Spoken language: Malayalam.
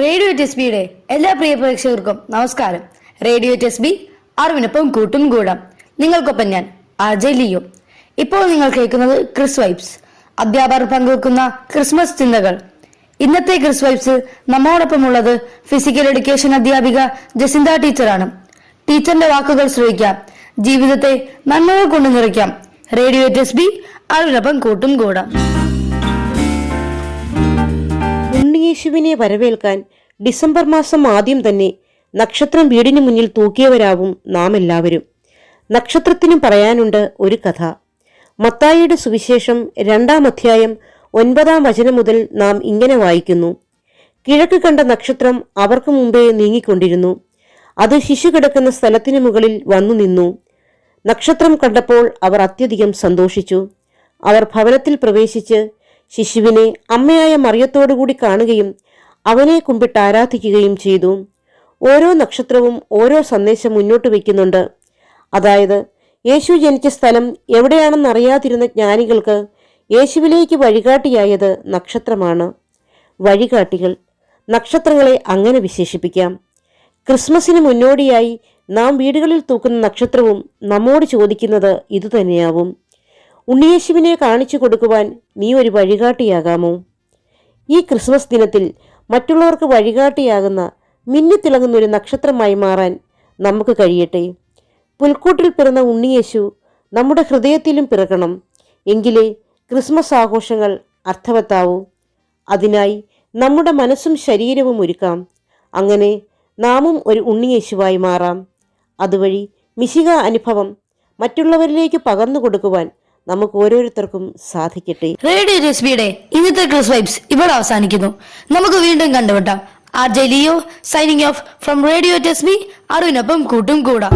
റേഡിയോ ടെസ്ബിയുടെ എല്ലാ പ്രിയ പ്രേക്ഷകർക്കും നമസ്കാരം. റേഡിയോ ടെസ്ബി അറിവിനൊപ്പം കൂട്ടും കൂടാം. നിങ്ങൾക്കൊപ്പം ഞാൻ അജയ് ലിയോ. ഇപ്പോൾ നിങ്ങൾ കേൾക്കുന്നത് ക്രിസ് വൈബ്സ്, അധ്യാപകർ പങ്കുവെക്കുന്ന ക്രിസ്മസ് ചിന്തകൾ. ഇന്നത്തെ ക്രിസ് വൈബ്സ് നമ്മോടൊപ്പമുള്ളത് ഫിസിക്കൽ എഡ്യൂക്കേഷൻ അധ്യാപിക ജസിന്ത ടീച്ചറാണ്. ടീച്ചറിന്റെ വാക്കുകൾ ശ്രവിക്കാം, ജീവിതത്തെ നന്മകൾ കൊണ്ട് നിറയ്ക്കാം. റേഡിയോ ടെസ്ബി അറിവിനൊപ്പം കൂട്ടും കൂടാം. ഉണ്ണിയേശുവിനെ വരവേൽക്കാൻ ഡിസംബർ മാസം ആദ്യം തന്നെ നക്ഷത്രം വീടിന് മുന്നിൽ തൂക്കിയവരാവും നാം എല്ലാവരും. നക്ഷത്രത്തിനും പറയാനുണ്ട് ഒരു കഥ. മത്തായിയുടെ സുവിശേഷം 2-ാം അധ്യായം 9-ാം വചനം മുതൽ നാം ഇങ്ങനെ വായിക്കുന്നു: കിഴക്ക് കണ്ട നക്ഷത്രം അവർക്ക് മുമ്പേ നീങ്ങിക്കൊണ്ടിരുന്നു. അത് ശിശു കിടക്കുന്ന സ്ഥലത്തിനു മുകളിൽ വന്നു നിന്നു. നക്ഷത്രം കണ്ടപ്പോൾ അവർ അത്യധികം സന്തോഷിച്ചു. അവർ ഭവനത്തിൽ പ്രവേശിച്ച് ശിശുവിനെ അമ്മയായ മറിയത്തോടുകൂടി കാണുകയും അവനെ കുമ്പിട്ട് ആരാധിക്കുകയും ചെയ്തു. ഓരോ നക്ഷത്രവും ഓരോ സന്ദേശം മുന്നോട്ട് വയ്ക്കുന്നുണ്ട്. അതായത്, യേശു ജനിച്ച സ്ഥലം എവിടെയാണെന്നറിയാതിരുന്ന ജ്ഞാനികൾക്ക് യേശുവിലേക്ക് വഴികാട്ടിയായത് നക്ഷത്രമാണ്. വഴികാട്ടികൾ, നക്ഷത്രങ്ങളെ അങ്ങനെ വിശേഷിപ്പിക്കാം. ക്രിസ്മസിന് മുന്നോടിയായി നാം വീടുകളിൽ തൂക്കുന്ന നക്ഷത്രവും നമ്മോട് ചോദിക്കുന്നത് ഇതുതന്നെയാവും: ഉണ്ണിയേശുവിനെ കാണിച്ചു കൊടുക്കുവാൻ നീ ഒരു വഴികാട്ടിയാകാമോ? ഈ ക്രിസ്മസ് ദിനത്തിൽ മറ്റുള്ളവർക്ക് വഴികാട്ടിയാകുന്ന മിന്നിത്തിളങ്ങുന്ന ഒരു നക്ഷത്രമായി മാറാൻ നമുക്ക് കഴിയട്ടെ. പുൽക്കൂട്ടിൽ പിറന്ന ഉണ്ണിയേശു നമ്മുടെ ഹൃദയത്തിലും പിറക്കണം. എങ്കിലേ ക്രിസ്മസ് ആഘോഷങ്ങൾ അർത്ഥവത്താവൂ. അതിനായി നമ്മുടെ മനസ്സും ശരീരവും ഒരുക്കാം. അങ്ങനെ നാമും ഒരു ഉണ്ണിയേശുവായി മാറാം. അതുവഴി മിശിഹ അനുഭവം മറ്റുള്ളവരിലേക്ക് പകർന്നു കൊടുക്കുവാൻ നമുക്ക് ഓരോരുത്തർക്കും സാധിക്കട്ടെ. റേഡിയോ ടെസ്ബിയുടെ ഇന്നത്തെ ക്രിസ് വൈബ്സ് ഇവിടെ അവസാനിക്കുന്നു. നമുക്ക് വീണ്ടും കണ്ടുമുട്ടാം. Ajay Leo signing off from radio ടെസ്ബി, അറിവിനൊപ്പം കൂട്ടും കൂടാം.